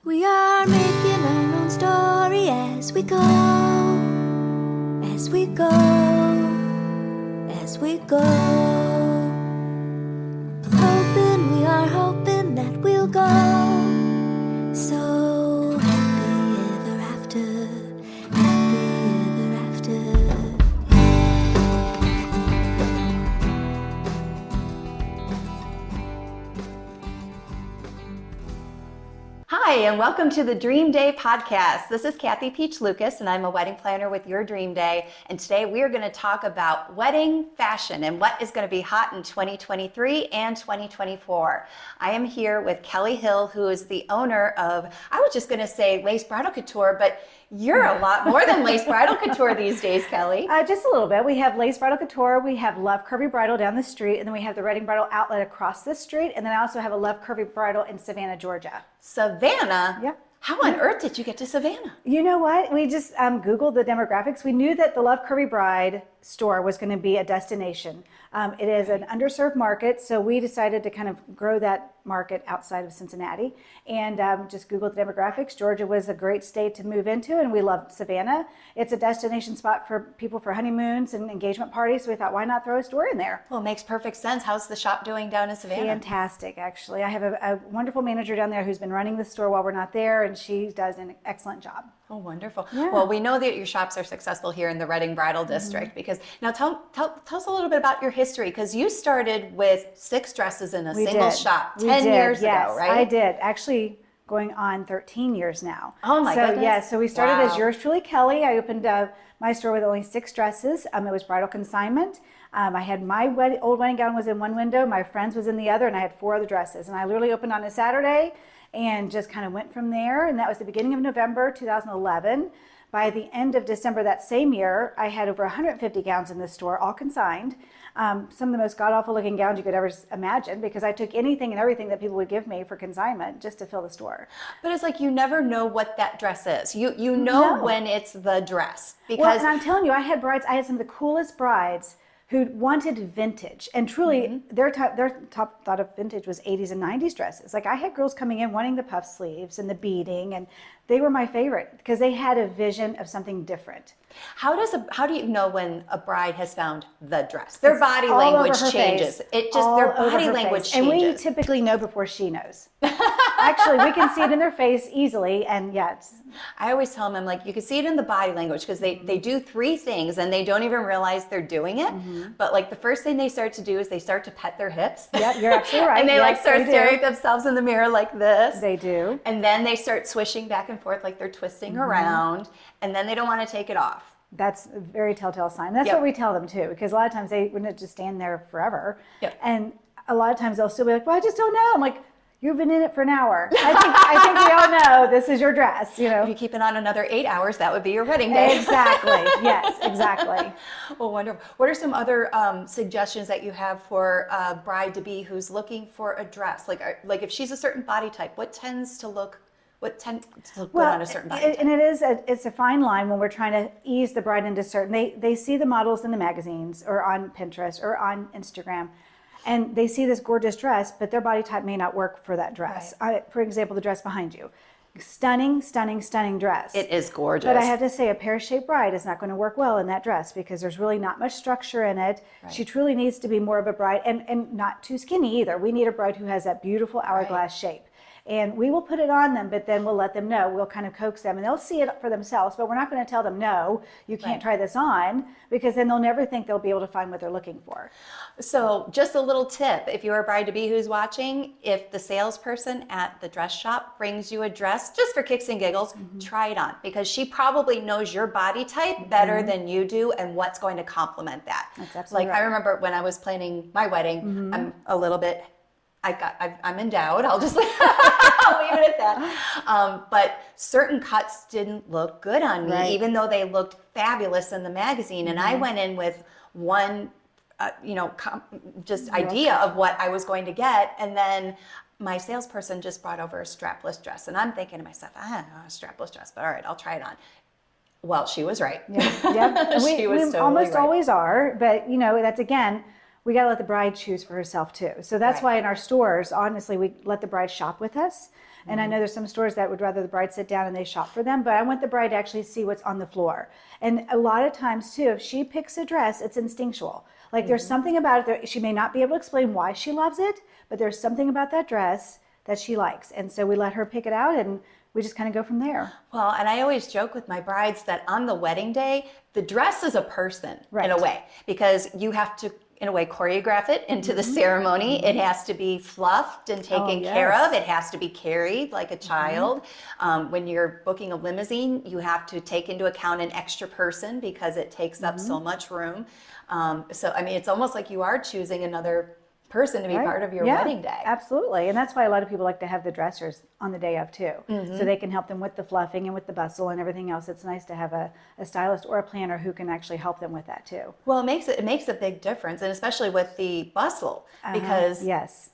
We are making our own story as we go, as we go, as we go. We are hoping that we'll go so happy ever after, happy ever after. Hi, and welcome to the Dream Day podcast. This is Kathy Piech-Lukas, and I'm a wedding planner with Your Dream Day. And today we are going to talk about wedding fashion and what is going to be hot in 2023 and 2024. I am here with Kelly Hill, who is the owner of, I was just going to say Lace Bridal Couture, but you're a lot more than Lace Bridal Couture these days, Kelly. Just a little bit. We have Lace Bridal Couture, we have Love Curvy Bridal down the street, and then we have the Reading Bridal Outlet across the street, and then I also have a Love Curvy Bridal in Savannah, Georgia. Savannah? Yeah. How on earth did you get to Savannah? You know what? We just Googled the demographics. We knew that the Love Curvy Bride store was going to be a destination. It is an underserved market, so we decided to kind of grow that market outside of Cincinnati and just Googled the demographics. Georgia was a great state to move into, and we loved Savannah. It's a destination spot for people for honeymoons and engagement parties, so we thought, why not throw a store in there? Well, it makes perfect sense. How's the shop doing down in Savannah? Fantastic, actually. I have a wonderful manager down there who's been running the store while we're not there, and she does an excellent job. Oh, wonderful. Yeah. Well, we know that your shops are successful here in the Reading Bridal District because now tell us a little bit about your history, because you started with 6 dresses in a single shop 10 years ago, right? I did. Actually, going on 13 years now. Oh my goodness. Yeah, so we started as Yours Truly Kelly. I opened my store with only 6 dresses. It was bridal consignment. I had my old wedding gown was in one window, my friend's was in the other, and I had 4 other dresses. And I literally opened on a Saturday and just kind of went from there. And that was the beginning of November 2011. By the end of December that same year, I had over 150 gowns in the store, all consigned. Some of the most god-awful looking gowns you could ever imagine, because I took anything and everything that people would give me for consignment just to fill the store. But it's like you never know what that dress is. You know when it's the dress. Because well, and I'm telling you, I had some of the coolest brides who wanted vintage, and truly their top thought of vintage was 80s and 90s dresses. Like I had girls coming in wanting the puff sleeves and the beading, and they were my favorite because they had a vision of something different. How do you know when a bride has found the dress? Their body language changes. It just their body language changes. And we typically know before she knows. Actually, we can see it in their face easily, and yes. I always tell them, I'm like, you can see it in the body language because they do 3 things and they don't even realize they're doing it. But like the first thing they start to do is they start to pet their hips. Yep, you're absolutely right. And they start staring at themselves in the mirror like this. They do. And then they start swishing back and forth like they're twisting around, and then they don't want to take it off. That's a very telltale sign. That's what we tell them too, because a lot of times they wouldn't just stand there forever. Yep. And a lot of times they'll still be like, well, I just don't know. I'm like, you've been in it for an hour. I think we all know this is your dress, you know. If you keep it on another 8 hours, that would be your wedding day. Exactly. Yes, exactly. Well, wonderful. What are some other suggestions that you have for a bride-to-be who's looking for a dress? Like if she's a certain body type, what tends to look good on a certain body type? And it's a fine line when we're trying to ease the bride into certain. They see the models in the magazines or on Pinterest or on Instagram, and they see this gorgeous dress, but their body type may not work for that dress. Right. For example, the dress behind you. Stunning, stunning, stunning dress. It is gorgeous. But I have to say, a pear-shaped bride is not going to work well in that dress because there's really not much structure in it. Right. She truly needs to be more of a bride, and not too skinny either. We need a bride who has that beautiful hourglass shape. And we will put it on them, but then we'll let them know. We'll kind of coax them, and they'll see it for themselves. But we're not going to tell them, no, you can't try this on, because then they'll never think they'll be able to find what they're looking for. So just a little tip, if you're a bride-to-be who's watching, if the salesperson at the dress shop brings you a dress, just for kicks and giggles, try it on, because she probably knows your body type better than you do and what's going to complement that. That's absolutely right. I remember when I was planning my wedding, I'm a little bit... I'm endowed. I'll just I'll leave it at that. But certain cuts didn't look good on me, even though they looked fabulous in the magazine. And I went in with one, idea of what I was going to get, and then my salesperson just brought over a strapless dress, and I'm thinking to myself, I don't know, a strapless dress, but all right, I'll try it on. Well, she was right. Yeah. She was totally almost right. always are, but that's again. We got to let the bride choose for herself too. So that's why in our stores, honestly, we let the bride shop with us. And I know there's some stores that would rather the bride sit down and they shop for them, but I want the bride to actually see what's on the floor. And a lot of times too, if she picks a dress, it's instinctual. Like there's something about it that she may not be able to explain why she loves it, but there's something about that dress that she likes. And so we let her pick it out and we just kind of go from there. Well, and I always joke with my brides that on the wedding day, the dress is a person in a way, because you have to, in a way, choreograph it into the ceremony. It has to be fluffed and taken care of. It has to be carried like a child. When you're booking a limousine, you have to take into account an extra person because it takes up so much room. So, I mean, it's almost like you are choosing another person to be part of your wedding day. Absolutely. And that's why a lot of people like to have the dressers on the day of too. So they can help them with the fluffing and with the bustle and everything else. It's nice to have a stylist or a planner who can actually help them with that too. Well, it makes a big difference, and especially with the bustle, because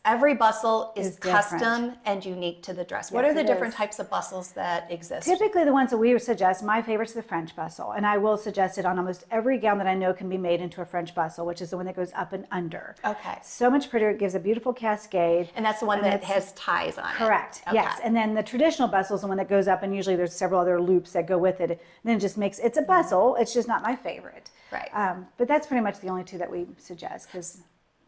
every bustle is custom and unique to the dress. What are the different types of bustles that exist? Typically the ones that we suggest, my favorite's the French bustle, and I will suggest it on almost every gown that I know can be made into a French bustle, which is the one that goes up and under. Okay. So much prettier. It gives a beautiful cascade. And that's the one that has ties on it. Correct. Okay. Yes. And then the traditional bustle is the one that goes up, and usually there's several other loops that go with it. And then it just makes, it's a bustle. It's just not my favorite. Right. But that's pretty much the only two that we suggest.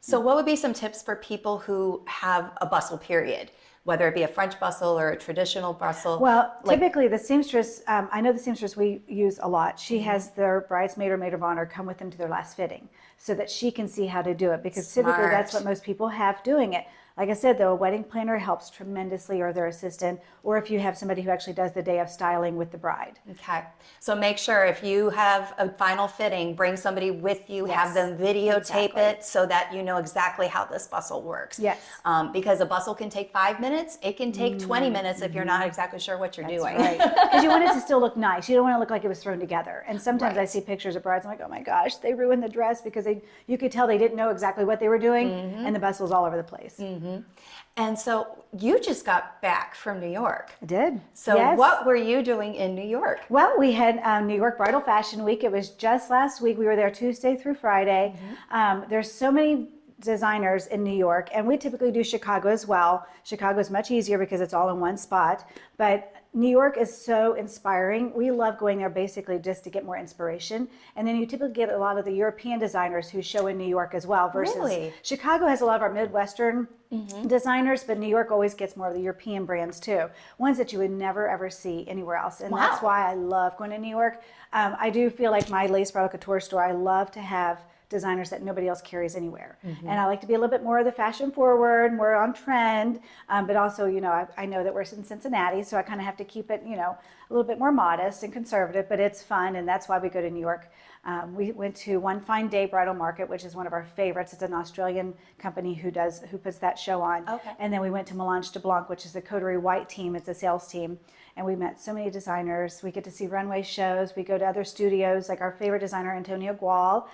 So what would be some tips for people who have a bustle period, whether it be a French bustle or a traditional bustle? Well, typically the seamstress, I know the seamstress we use a lot. She has their bridesmaid or maid of honor come with them to their last fitting so that she can see how to do it, because typically that's what most people have doing it. Like I said, though, a wedding planner helps tremendously, or their assistant, or if you have somebody who actually does the day of styling with the bride. Okay. So make sure if you have a final fitting, bring somebody with you, have them videotape it so that you know exactly how this bustle works. Yes. Because a bustle can take 5 minutes. It can take 20 minutes if you're not exactly sure what you're doing. Right. Because you want it to still look nice. You don't want it to look like it was thrown together. And sometimes I see pictures of brides, I'm like, oh my gosh, they ruined the dress because you could tell they didn't know exactly what they were doing, and the bustle's all over the place. And so you just got back from New York. I did. So what were you doing in New York? Well, we had New York Bridal Fashion Week. It was just last week. We were there Tuesday through Friday. There's so many designers in New York, and we typically do Chicago as well. Chicago is much easier because it's all in one spot, but New York is so inspiring. We love going there basically just to get more inspiration. And then you typically get a lot of the European designers who show in New York as well, versus Chicago has a lot of our Midwestern designers, but New York always gets more of the European brands too, ones that you would never ever see anywhere else. And that's why I love going to New York. I do feel like my Lace Bridal Couture store, I love to have designers that nobody else carries anywhere. And I like to be a little bit more of the fashion forward, more on trend, but also, you know, I know that we're in Cincinnati, so I kind of have to keep it, you know, a little bit more modest and conservative, but it's fun, and that's why we go to New York. We went to One Fine Day Bridal Market, which is one of our favorites. It's an Australian company who puts that show on. And then we went to Melange de Blanc, which is a coterie white team. It's a sales team. And we met so many designers. We get to see runway shows. We go to other studios, like our favorite designer, Antonio Gual.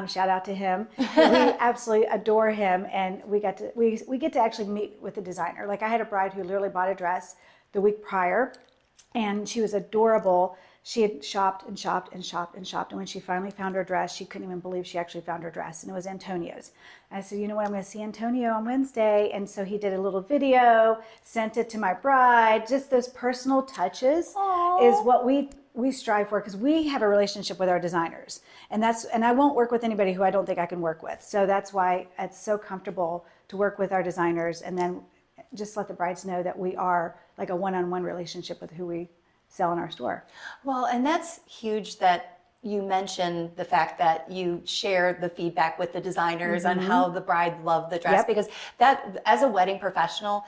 Shout out to him. We absolutely adore him. And we get to actually meet with the designer. Like I had a bride who literally bought a dress the week prior, and she was adorable. She had shopped and shopped and shopped and shopped. And when she finally found her dress, she couldn't even believe she actually found her dress. And it was Antonio's. And I said, you know what, I'm going to see Antonio on Wednesday. And so he did a little video, sent it to my bride. Just those personal touches is what we strive for, because we have a relationship with our designers. And I won't work with anybody who I don't think I can work with. So that's why it's so comfortable to work with our designers, and then just let the brides know that we are like a one-on-one relationship with who we sell in our store. Well, and that's huge that you mentioned the fact that you share the feedback with the designers on how the bride loved the dress, because that, as a wedding professional,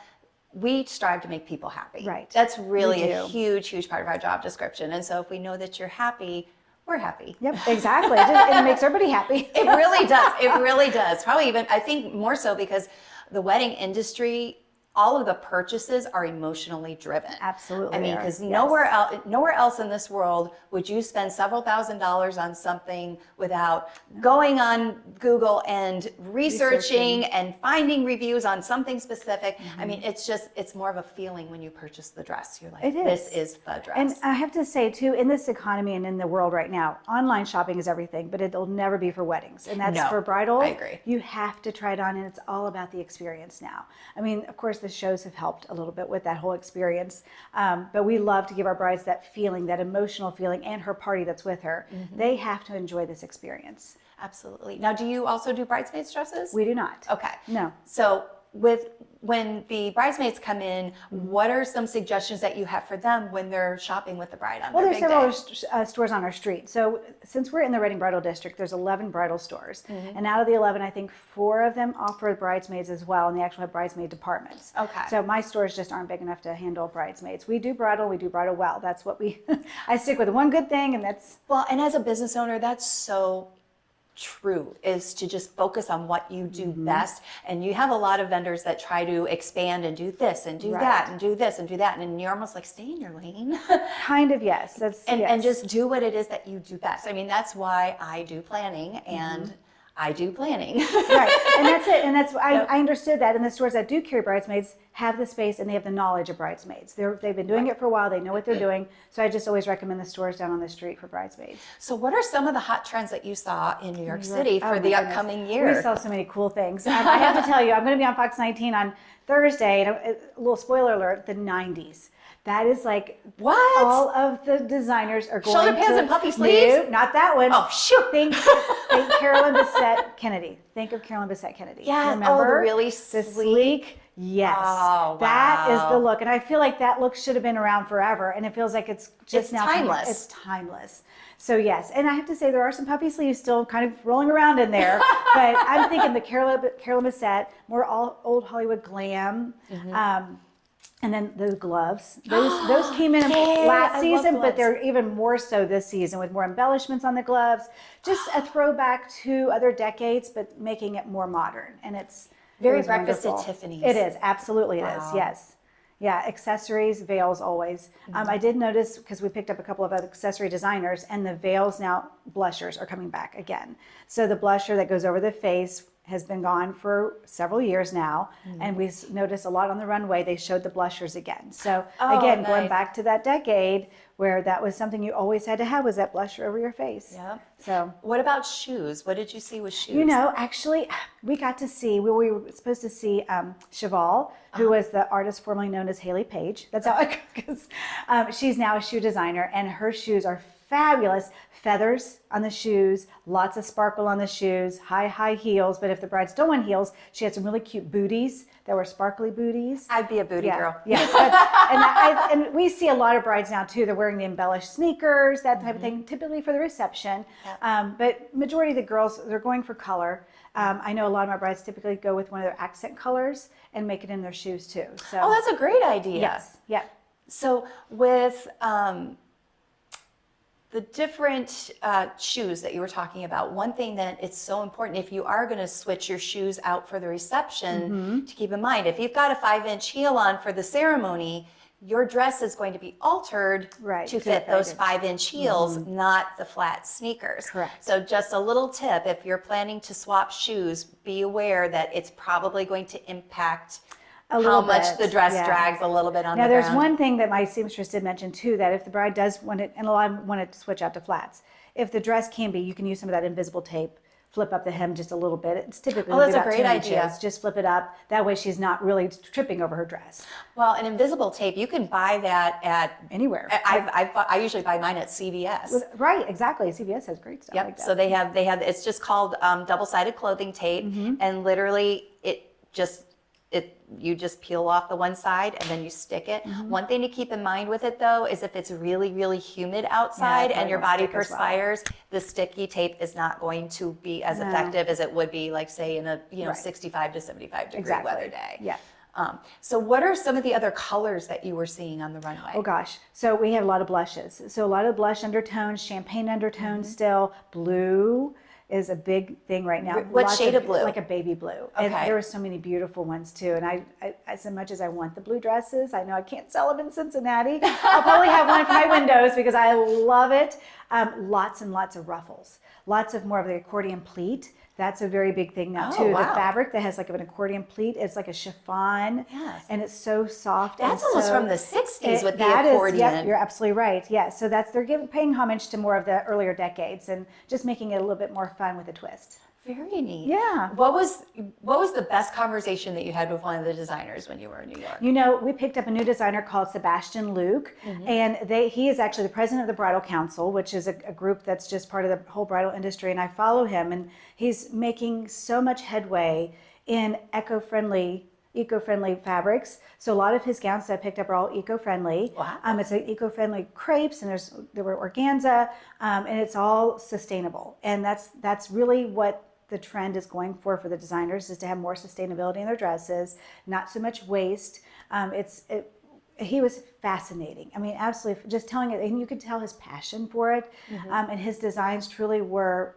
we strive to make people happy. Right. That's really a huge, huge part of our job description. And so if we know that you're happy, we're happy. Yep, exactly. It makes everybody happy. It really does. It really does. Probably even, I think more so because the wedding industry, all of the purchases are emotionally driven. Absolutely. I mean, because nowhere else in this world would you spend several $1,000s on something without going on Google and researching and finding reviews on something specific. I mean, it's more of a feeling when you purchase the dress. You're like, this is the dress. And I have to say too, in this economy and in the world right now, online shopping is everything, but it'll never be for weddings. And that's for bridal. I agree. You have to try it on, and it's all about the experience now. I mean, of course, the shows have helped a little bit with that whole experience. But we love to give our brides that feeling, that emotional feeling, and her party that's with her. They have to enjoy this experience. Absolutely. Now, do you also do bridesmaids dresses? We do not. Okay. No. So when the bridesmaids come in, what are some suggestions that you have for them when they're shopping with the bride on Well, their there's big several day? stores on our street. So since we're in the Reading Bridal District, there's 11 bridal stores. And out of the 11, I think 4 of them offer bridesmaids as well, and they actually have bridesmaid departments. Okay. So my stores just aren't big enough to handle bridesmaids. We do bridal well. That's what I stick with one good thing, and that's... Well, and as a business owner, that's so true, is to just focus on what you do best. And you have a lot of vendors that try to expand and do this and do that and do this and do that, and you're almost like, stay in your lane. Kind of, yes. And just do what it is that you do best. I mean, that's why I do planning, and I do planning. Right, and that's it. And I understood that. And the stores that do carry bridesmaids have the space and they have the knowledge of bridesmaids. They've been doing it for a while. They know what they're doing. So I just always recommend the stores down on the street for bridesmaids. So what are some of the hot trends that you saw in New York City for the upcoming year? We saw so many cool things. I have to tell you, I'm going to be on Fox 19 on Thursday. And a little spoiler alert, the 90s. That is like what all of the designers are going shoulder pads and puffy sleeves. No, not that one. Oh shoot! Think Carolyn Bessette Kennedy. Think of Carolyn Bessette Kennedy. Yeah. Remember? Oh, the really the sleek. Yes. Oh, wow. That is the look, and I feel like that look should have been around forever, and it feels like it's just now timeless. It's timeless. So yes, and I have to say there are some puffy sleeves still kind of rolling around in there, but I'm thinking the Carolyn Bessette, more old Hollywood glam. And then the gloves, those came in last season, but they're even more so this season with more embellishments on the gloves. Just a throwback to other decades, but making it more modern. And it's very Breakfast at Tiffany's. It is, absolutely it is, yes. Yeah, accessories, veils always. I did notice, because we picked up a couple of other accessory designers, and the veils now, blushers are coming back again. So the blusher that goes over the face has been gone for several years now, and we noticed a lot on the runway. They showed the blushers again. So again, going back to that decade where that was something you always had to have, was that blusher over your face. Yeah. So what about shoes? What did you see with shoes? You know, actually, we got to see, we were supposed to see Cheval, who was the artist formerly known as Haley Page. That's how I because she's now a shoe designer, and her shoes are fabulous. Feathers on the shoes, lots of sparkle on the shoes, high heels. But if the brides don't want heels, she had some really cute booties that were sparkly booties. I'd be a booty girl. Yeah, and we see a lot of brides now too. They're wearing the embellished sneakers, that type of thing, typically for the reception. But majority of the girls, they're going for color. I know a lot of my brides typically go with one of their accent colors and make it in their shoes too. So oh, that's a great idea. yes, yeah. So with the different shoes that you were talking about, one thing that it's so important, if you are going to switch your shoes out for the reception, to keep in mind, if you've got a 5-inch heel on for the ceremony, your dress is going to be altered to fit those 5-inch heels, not the flat sneakers. Correct. So just a little tip, if you're planning to swap shoes, be aware that it's probably going to impact how much the dress drags a little bit on the ground. Now, there's one thing that my seamstress did mention too, that if the bride does want it, and a lot of them want it to switch out to flats, if the dress can be, you can use some of that invisible tape, flip up the hem just a little bit. It's typically that's about a great 2 idea. inches. Just flip it up. That way she's not really tripping over her dress. Well, an invisible tape, you can buy that at anywhere. I usually buy mine at CVS. Right, exactly. CVS has great stuff like that. So they have it's just called double-sided clothing tape, and literally you just peel off the one side and then you stick it. One thing to keep in mind with it though is if it's really, really humid outside and your body perspires, the sticky tape is not going to be as effective as it would be, like say in a 65 to 75 degree weather day. Yeah. So what are some of the other colors that you were seeing on the runway? Oh gosh, so we have a lot of blushes. So a lot of blush undertones, champagne undertones still, blue is a big thing right now. What shade of blue? Like a baby blue. Okay. And there are so many beautiful ones too. And I as much as I want the blue dresses, I know I can't sell them in Cincinnati. I'll probably have one for my windows because I love it. Lots and lots of ruffles. Lots of more of the accordion pleat. That's a very big thing now too. Wow. The fabric that has like an accordion pleat, it's like a chiffon. Yes. And it's so soft. That's and almost so, from the 60s with the accordion. Yep, you're absolutely right. Yeah, so they're paying homage to more of the earlier decades and just making it a little bit more fun with a twist. Very neat. Yeah. What was the best conversation that you had with one of the designers when you were in New York? You know, we picked up a new designer called Sebastian Luke, and he is actually the president of the Bridal Council, which is a group that's just part of the whole bridal industry. And I follow him, and he's making so much headway in eco-friendly fabrics. So a lot of his gowns that I picked up are all eco-friendly. Wow. It's like eco-friendly crepes, and there were organza, and it's all sustainable. And that's really what the trend is going for the designers, is to have more sustainability in their dresses, not so much waste. He was fascinating. I mean, absolutely, just telling it, and you could tell his passion for it. And his designs truly were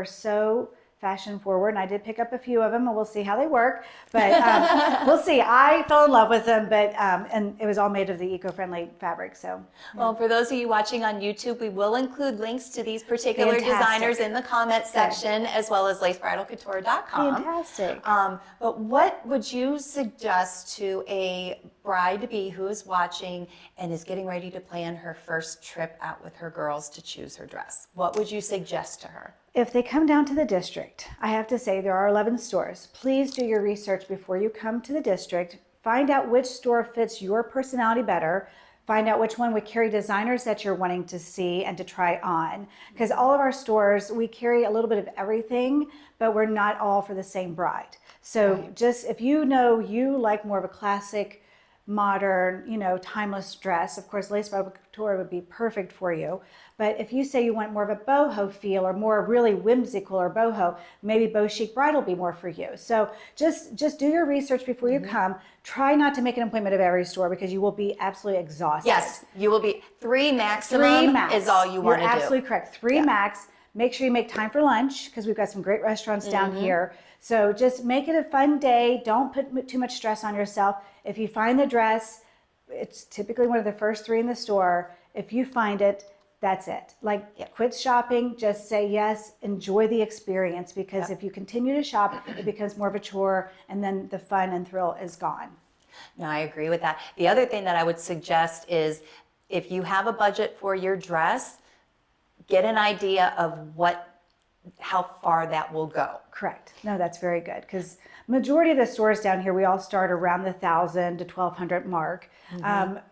so fashion forward, and I did pick up a few of them, and we'll see how they work. But we'll see. I fell in love with them, but and it was all made of the eco-friendly fabric. So, well, for those of you watching on YouTube, we will include links to these particular Fantastic. designers in the comments section, as well as lacebridalcouture.com. Fantastic. But what would you suggest to a bride-to-be who is watching and is getting ready to plan her first trip out with her girls to choose her dress? What would you suggest to her? If they come down to the district, I have to say there are 11 stores. Please do your research before you come to the district. Find out which store fits your personality better. Find out which one would carry designers that you're wanting to see and to try on. Because all of our stores, we carry a little bit of everything, but we're not all for the same bride. So just if you know you like more of a classic, modern, timeless dress, of course, Lace Bridal Couture would be perfect for you. But if you say you want more of a boho feel or more really whimsical or boho, maybe Beau Chic Bridal will be more for you. So just do your research before you come. Try not to make an appointment of every store because you will be absolutely exhausted. Yes, you will be 3 maximum. 3 max is all you want to do. You're absolutely correct. 3 max. Make sure you make time for lunch because we've got some great restaurants down here. So just make it a fun day. Don't put too much stress on yourself. If you find the dress, it's typically one of the first 3 in the store. If you find it, that's it. Quit shopping, just say yes, enjoy the experience, because if you continue to shop, it becomes more of a chore, and then the fun and thrill is gone. No, I agree with that. The other thing that I would suggest is if you have a budget for your dress, get an idea of how far that will go. Correct. No, that's very good, because majority of the stores down here, we all start around the 1,000 to 1,200 mark.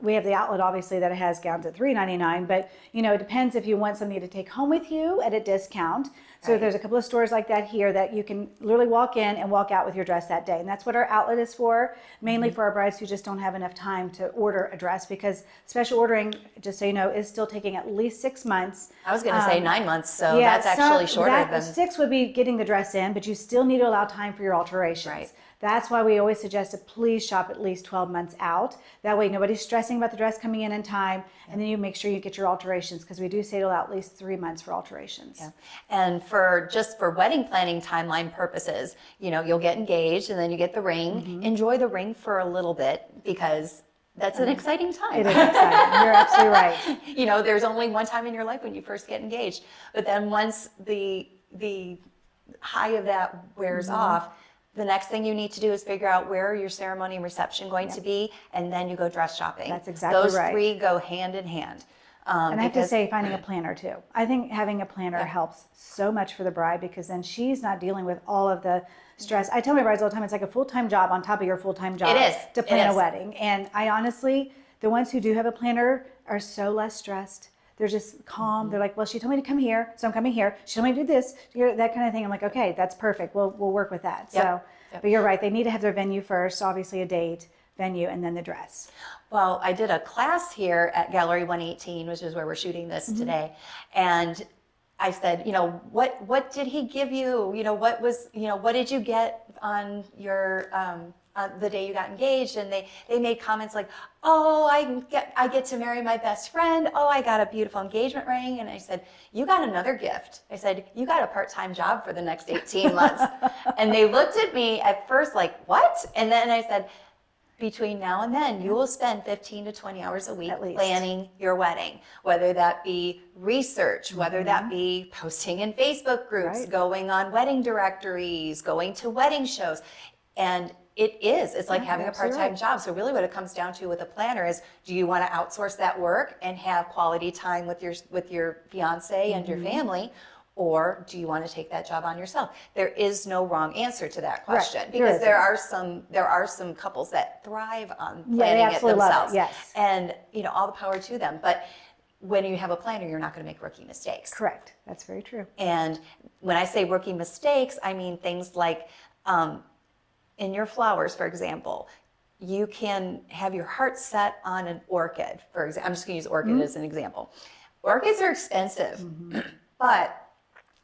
We have the outlet, obviously, that has gowns at $3.99, but it depends if you want something to take home with you at a discount. So there's a couple of stores like that here that you can literally walk in and walk out with your dress that day. And that's what our outlet is for, mainly for our brides who just don't have enough time to order a dress, because special ordering, just so you know, is still taking at least 6 months. I was going to say 9 months, so that's actually shorter than 6 would be getting the dress in, but you still need to allow time for your alterations. Right. That's why we always suggest to please shop at least 12 months out. That way nobody's stressing about the dress coming in time, and then you make sure you get your alterations, because we do say to allow at least 3 months for alterations. Yeah. And for wedding planning timeline purposes, you'll get engaged and then you get the ring. Enjoy the ring for a little bit, because that's an exciting time. It is exciting. You're absolutely right. There's only one time in your life when you first get engaged. But then once the high of that wears off, the next thing you need to do is figure out where your ceremony and reception going to be, and then you go dress shopping. That's exactly Those right. 3 go hand in hand. And I have to say, finding a planner too. I think having a planner helps so much for the bride, because then she's not dealing with all of the stress. I tell my brides all the time, it's like a full-time job on top of your full-time job. It is. To plan a wedding. And I honestly, the ones who do have a planner are so less stressed. They're just calm. They're like, well, she told me to come here, so I'm coming here. She told me to do this, that kind of thing. I'm like, okay, that's perfect. We'll work with that. Yep. But you're right. They need to have their venue first, obviously a date, venue, and then the dress. Well, I did a class here at Gallery 118, which is where we're shooting this today. And I said, what did he give you? What did you get on your the day you got engaged? And they made comments like, oh, I get to marry my best friend. Oh, I got a beautiful engagement ring. And I said, you got another gift. I said, you got a part-time job for the next 18 months. And they looked at me at first like, what? And then I said, between now and then, you will spend 15 to 20 hours a week planning your wedding, whether that be research, whether that be posting in Facebook groups, going on wedding directories, going to wedding shows. And it's like having a part-time job. So really what it comes down to with a planner is, do you want to outsource that work and have quality time with your fiance and your family? or do you want to take that job on yourself? There is no wrong answer to that question, Right. because there are some couples that thrive on planning it absolutely love themselves. it, yes. And all the power to them. But when you have a planner, you're not going to make rookie mistakes. Correct. That's very true. And when I say rookie mistakes, I mean things like in your flowers, for example, you can have your heart set on an orchid. For example, I'm just going to use orchid as an example. Orchids are expensive, but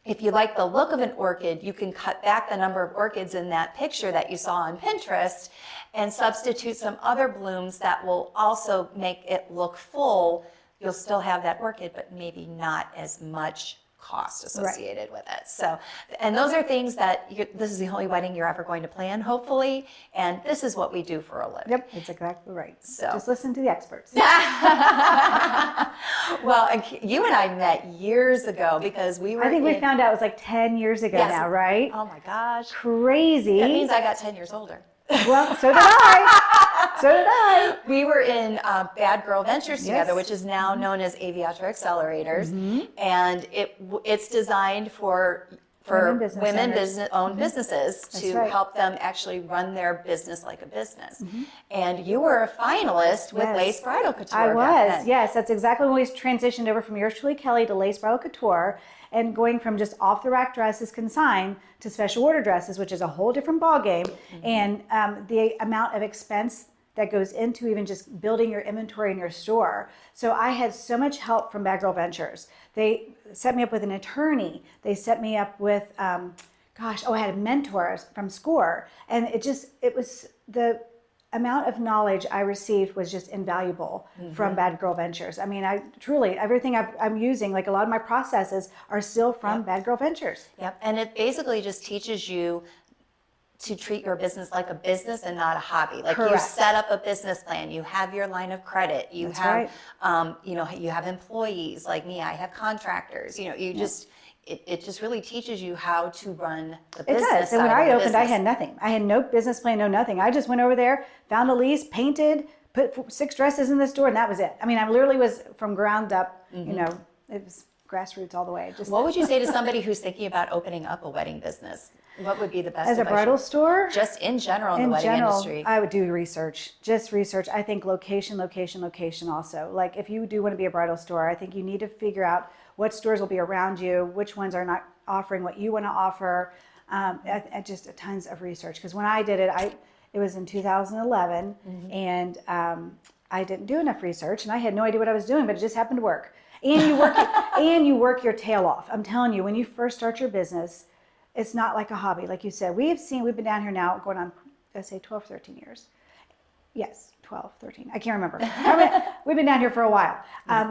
if you like the look of an orchid, you can cut back the number of orchids in that picture that you saw on Pinterest and substitute some other blooms that will also make it look full. You'll still have that orchid, but maybe not as much cost associated with it. So, and those are things that this is the only wedding you're ever going to plan, hopefully, and this is what we do for a living. Yep, that's exactly right. So just listen to the experts. Well, you and I met years ago because we were I think we found out it was like 10 years ago now, right? Oh my gosh. Crazy. That means I got 10 years older. Well, so did I. So did I. We were in Bad Girl Ventures together, Yes. which is now known as Aviatra Accelerators, and it's designed for women owned businesses to help them actually run their business like a business. And you were a finalist with Lace Bridal Couture. I back was, then. yes. That's exactly when we transitioned over from yours truly, Kelly, to Lace Bridal Couture, and going from just off the rack dresses consigned to special order dresses, which is a whole different ballgame. And the amount of expense that goes into even just building your inventory in your store. So I had so much help from Bad Girl Ventures. They set me up with an attorney. They set me up with, I had mentors from SCORE. And it was the amount of knowledge I received was just invaluable from Bad Girl Ventures. I mean, I truly, everything I'm using, like a lot of my processes are still from Bad Girl Ventures. Yep. And it basically just teaches you to treat your business like a business and not a hobby. Like you set up a business plan, you have your line of credit, you have employees like me, I have contractors, it just really teaches you how to run the business. It does. And when I opened, I had nothing. I had no business plan, no nothing. I just went over there, found a lease, painted, put 6 dresses in the store, and that was it. I mean, I literally was from ground up, it was grassroots all the way. What would you say to somebody who's thinking about opening up a wedding business? What would be the best as a advice? bridal store? Just in general in the wedding industry. I would do research, just research. I think location also. Like if you do want to be a bridal store, I think you need to figure out what stores will be around you, which ones are not offering what you want to offer, just tons of research. Because when I did it, it was in 2011, and I didn't do enough research, and I had no idea what I was doing, but it just happened to work. And you work your tail off. I'm telling you, when you first start your business, it's not like a hobby. Like you said, we've been down here now going on, let's say 12, 13 years. Yes, 12, 13. I can't remember. We've been down here for a while.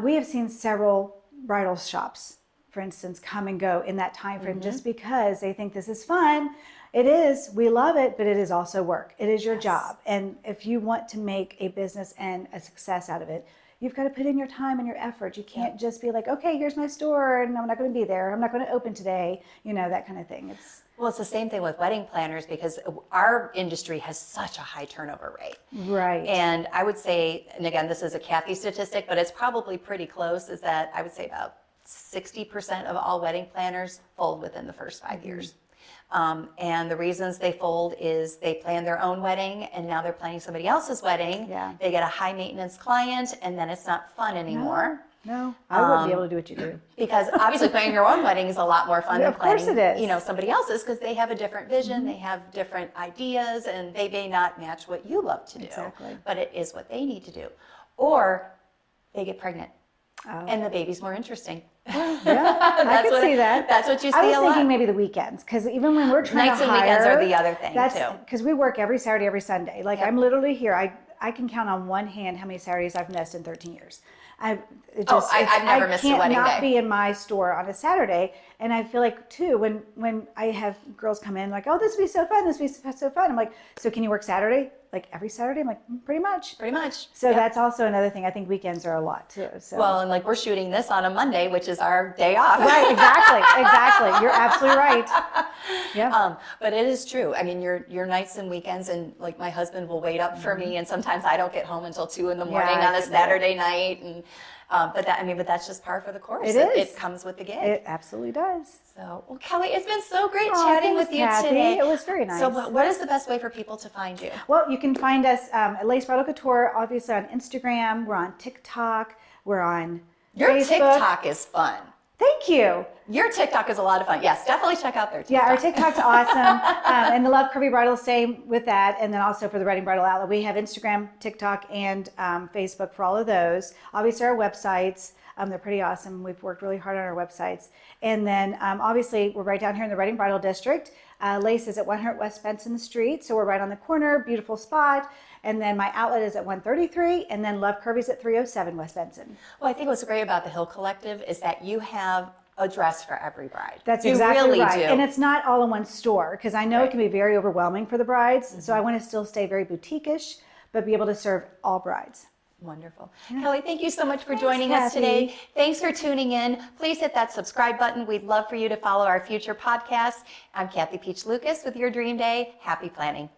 We have seen several bridal shops, for instance, come and go in that time frame just because they think this is fun. It is. We love it, but it is also work. It is your job. And if you want to make a business and a success out of it, you've got to put in your time and your effort. You can't just be like, okay, here's my store, and I'm not going to be there. I'm not going to open today. That kind of thing. It's the same thing with wedding planners because our industry has such a high turnover rate. Right. And I would say, and again, this is a Kathy statistic, but it's probably pretty close, is that I would say about 60% of all wedding planners fold within the first 5 years. And the reasons they fold is they plan their own wedding and now they're planning somebody else's wedding. Yeah. They get a high maintenance client and then it's not fun anymore. No, I wouldn't be able to do what you do. Because obviously planning your own wedding is a lot more fun than planning, of course it is. Somebody else's, because they have a different vision, they have different ideas, and they may not match what you love to do. Exactly. But it is what they need to do. Or they get pregnant and the baby's more interesting. Yeah, I could see that. That's what you see I was a lot. thinking maybe the weekends, because even when we're trying Nights to and hire, weekends are the other thing, too. Because we work every Saturday, every Sunday. Like I'm literally here. I can count on one hand how many Saturdays I've missed in 13 years. I've never missed a wedding I can't not day. be in my store on a Saturday, and I feel like too when I have girls come in like, oh, this would be so fun, this would be so fun. I'm like, so can you work Saturday? Like every Saturday? I'm like, pretty much. Pretty much. So that's also another thing. I think weekends are a lot too. So. Well, and like we're shooting this on a Monday, which is our day off. Right, exactly. You're absolutely right. Yeah. But it is true. I mean, your nights and weekends, and like my husband will wait up for me, and sometimes I don't get home until 2 a.m. I on a can do Saturday night, and But that's just par for the course. It is. It comes with the gig. It absolutely does. So, well, Kelly, it's been so great Oh, chatting thanks, with you Kathy. today. It was very nice. So, what is the best way for people to find you? Well, you can find us at Lace Bridal Couture, obviously on Instagram. We're on TikTok. We're on Your Facebook. TikTok is fun. Thank you. Your TikTok is a lot of fun. Yes, definitely check out their TikTok. Yeah, our TikTok's awesome. And the Love Curvy Bridal, same with that. And then also for the Wedding Bridal Outlet, we have Instagram, TikTok, and Facebook for all of those. Obviously, our websites, they're pretty awesome. We've worked really hard on our websites. And then obviously, we're right down here in the Wedding Bridal District. Lace is at 100 West Benson Street, so we're right on the corner, beautiful spot. And then my outlet is at 133, and then Love Curvy's at 307 West Benson. Well, I think what's great about the Hill Collective is that you have a dress for every bride. That's you exactly really right. do. And it's not all in one store, because I know Right. it can be very overwhelming for the brides. So I want to still stay very boutique-ish, but be able to serve all brides. Wonderful. Kelly, thank you so much for joining us today. Kathy. Thanks for tuning in. Please hit that subscribe button. We'd love for you to follow our future podcasts. I'm Kathy Piech-Lukas with Your Dream Day. Happy planning.